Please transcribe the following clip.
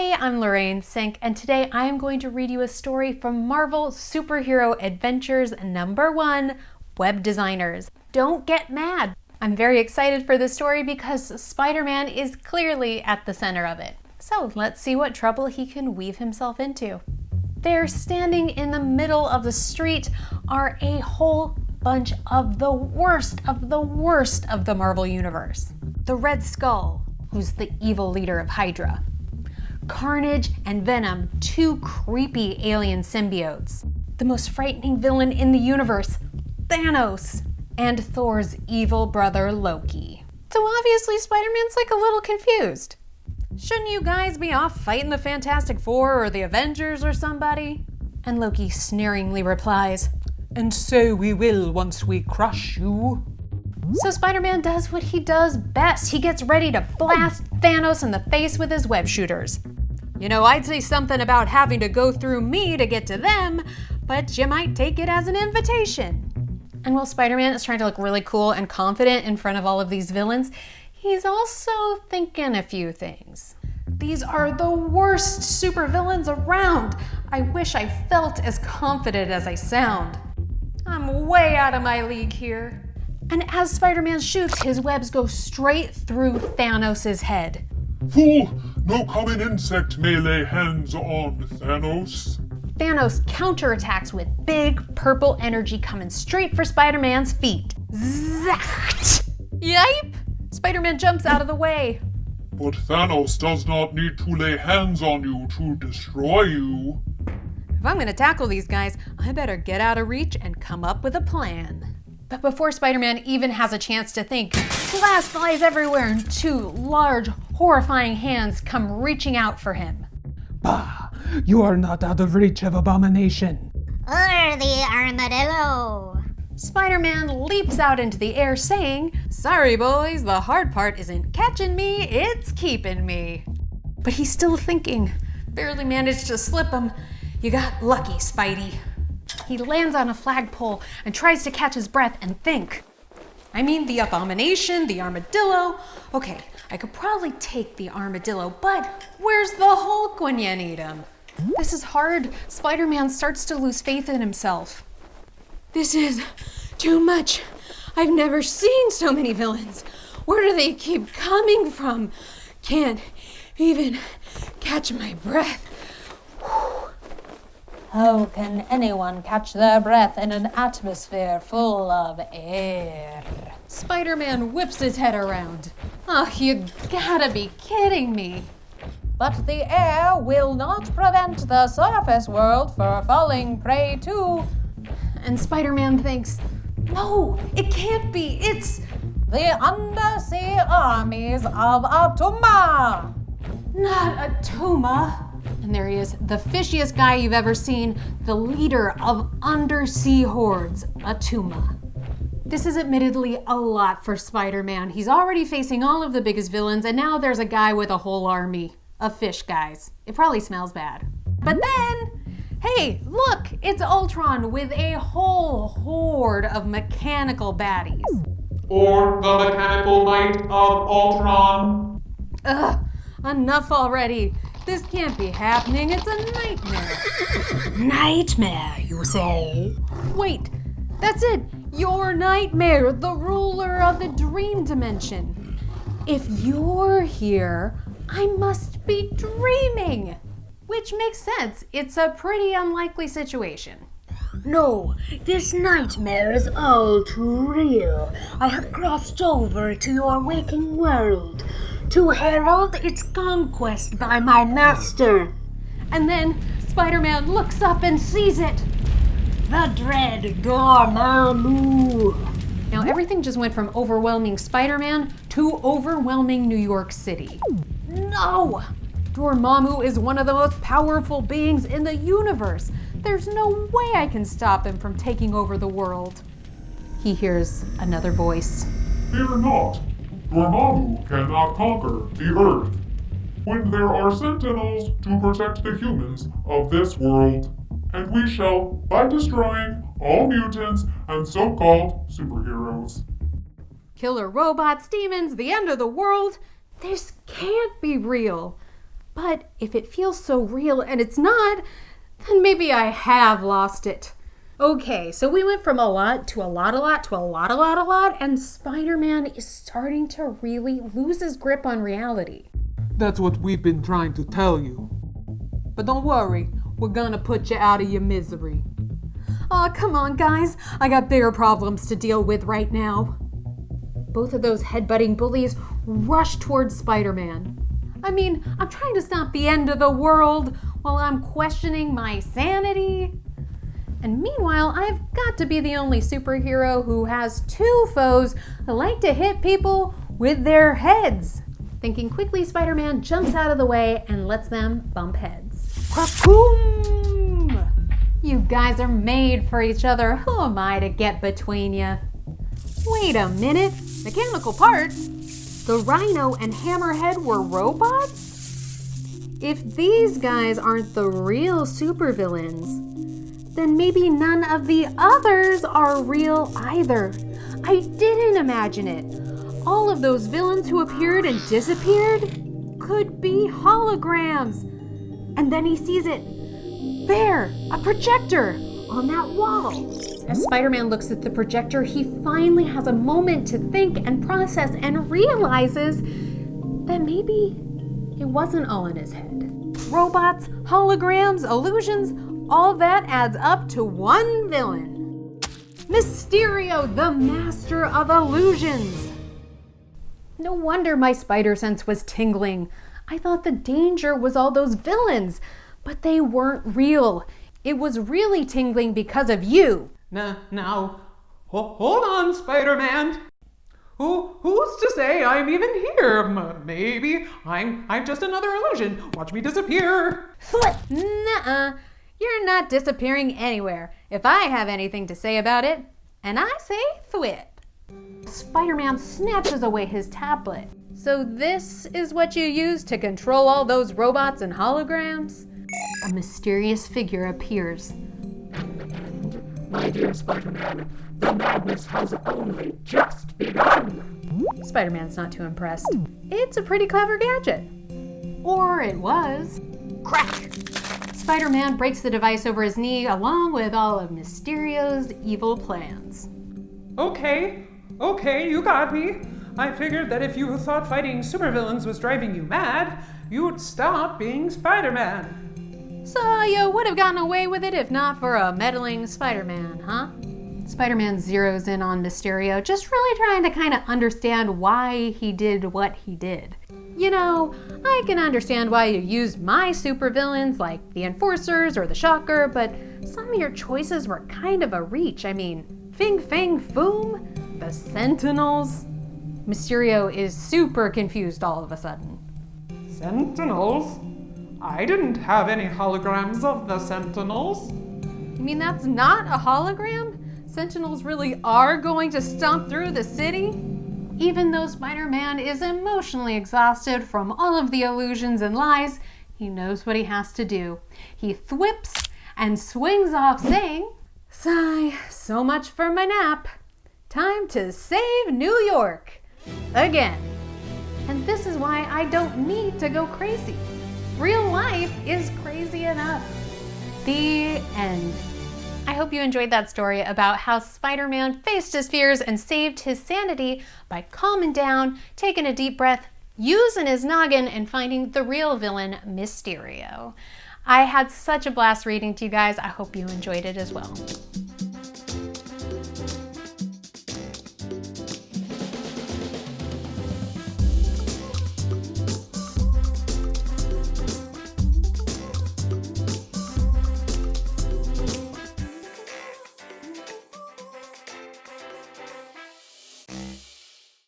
Hey, I'm Lorraine Cink, and today I am going to read you a story from Marvel Superhero Adventures #1, Web Designers. Don't get mad. I'm very excited for this story because Spider-Man is clearly at the center of it. So let's see what trouble he can weave himself into. There, standing in the middle of the street, are a whole bunch of the worst of the Marvel Universe. The Red Skull, who's the evil leader of Hydra. Carnage and Venom, two creepy alien symbiotes. The most frightening villain in the universe, Thanos. And Thor's evil brother, Loki. So obviously Spider-Man's like a little confused. Shouldn't you guys be off fighting the Fantastic Four or the Avengers or somebody? And Loki sneeringly replies, "And so we will once we crush you." So Spider-Man does what he does best. He gets ready to blast Thanos in the face with his web shooters. You know, I'd say something about having to go through me to get to them, but you might take it as an invitation. And while Spider-Man is trying to look really cool and confident in front of all of these villains, he's also thinking a few things. These are the worst supervillains around. I wish I felt as confident as I sound. I'm way out of my league here. And as Spider-Man shoots, his webs go straight through Thanos' head. "Fool! No common insect may lay hands on Thanos." Thanos counterattacks with big purple energy coming straight for Spider-Man's feet. Zacht! Yipe! Spider-Man jumps out of the way. "But Thanos does not need to lay hands on you to destroy you." If I'm gonna tackle these guys, I better get out of reach and come up with a plan. But before Spider-Man even has a chance to think, glass flies everywhere and two large, horrifying hands come reaching out for him. Bah! You are not out of reach of abomination. Or the armadillo. Spider-Man leaps out into the air saying, "Sorry boys, the hard part isn't catching me, it's keeping me." But he's still thinking. Barely managed to slip him. You got lucky, Spidey. He lands on a flagpole and tries to catch his breath and think. I mean, the abomination, the armadillo. Okay, I could probably take the armadillo, but where's the Hulk when you need him? This is hard. Spider-Man starts to lose faith in himself. This is too much. I've never seen so many villains. Where do they keep coming from? Can't even catch my breath. How can anyone catch their breath in an atmosphere full of air? Spider-Man whips his head around. Oh, you gotta be kidding me. But the air will not prevent the surface world from falling prey to. And Spider-Man thinks, no, it can't be. It's the undersea armies of Atuma. Not Atuma. And there he is, the fishiest guy you've ever seen, the leader of undersea hordes, Atuma. This is admittedly a lot for Spider-Man. He's already facing all of the biggest villains, and now there's a guy with a whole army of fish guys. It probably smells bad. But then, hey, look, it's Ultron with a whole horde of mechanical baddies. Or the mechanical might of Ultron. Ugh, enough already. This can't be happening. It's a nightmare. Nightmare, you say? Wait, that's it. Your nightmare, the ruler of the dream dimension. If you're here, I must be dreaming. Which makes sense. It's a pretty unlikely situation. No, this nightmare is all too real. I have crossed over to your waking world to herald its conquest by my master. And then Spider-Man looks up and sees it. The dread Dormammu. Now everything just went from overwhelming Spider-Man to overwhelming New York City. No! Dormammu is one of the most powerful beings in the universe. There's no way I can stop him from taking over the world. He hears another voice. "Fear not. Dormammu cannot conquer the Earth. When there are sentinels to protect the humans of this world, and we shall, by destroying all mutants and so-called superheroes." Killer robots, demons, the end of the world? This can't be real. But if it feels so real and it's not, then maybe I have lost it. Okay, so we went from a lot to a lot to a lot, and Spider-Man is starting to really lose his grip on reality. That's what we've been trying to tell you. But don't worry, we're gonna put you out of your misery. Aw, come on, guys. I got bigger problems to deal with right now. Both of those headbutting bullies rush towards Spider-Man. I mean, I'm trying to stop the end of the world while I'm questioning my sanity. And meanwhile, I've got to be the only superhero who has two foes that like to hit people with their heads. Thinking quickly, Spider-Man jumps out of the way and lets them bump heads. Cracoom! You guys are made for each other. Who am I to get between you? Wait a minute. Mechanical parts? The Rhino and Hammerhead were robots? If these guys aren't the real supervillains, then maybe none of the others are real either. I didn't imagine it. All of those villains who appeared and disappeared could be holograms. And then he sees it. There, a projector on that wall. As Spider-Man looks at the projector, he finally has a moment to think and process and realizes that maybe it wasn't all in his head. Robots, holograms, illusions, all that adds up to one villain. Mysterio, the master of illusions. No wonder my spider sense was tingling. I thought the danger was all those villains, but they weren't real. It was really tingling because of you. Now, hold on, Spider-Man. Who's to say I'm even here? Maybe I'm just another illusion. Watch me disappear. Nuh-uh. You're not disappearing anywhere. If I have anything to say about it, and I say thwip. Spider-Man snatches away his tablet. So this is what you use to control all those robots and holograms? A mysterious figure appears. My dear Spider-Man, the madness has only just begun. Spider-Man's not too impressed. It's a pretty clever gadget. Or it was. Crack! Spider-Man breaks the device over his knee along with all of Mysterio's evil plans. Okay, you got me. I figured that if you thought fighting supervillains was driving you mad, you'd stop being Spider-Man. So you would have gotten away with it if not for a meddling Spider-Man, huh? Spider-Man zeroes in on Mysterio, just really trying to kind of understand why he did what he did. You know, I can understand why you used my supervillains like the Enforcers or the Shocker, but some of your choices were kind of a reach. I mean, Fing Fang Foom? The Sentinels? Mysterio is super confused all of a sudden. Sentinels? I didn't have any holograms of the Sentinels. You mean that's not a hologram? Sentinels really are going to stomp through the city? Even though Spider-Man is emotionally exhausted from all of the illusions and lies, he knows what he has to do. He thwips and swings off saying, "Sigh, so much for my nap. Time to save New York. Again." And this is why I don't need to go crazy. Real life is crazy enough. The end. I hope you enjoyed that story about how Spider-Man faced his fears and saved his sanity by calming down, taking a deep breath, using his noggin, and finding the real villain, Mysterio. I had such a blast reading to you guys. I hope you enjoyed it as well.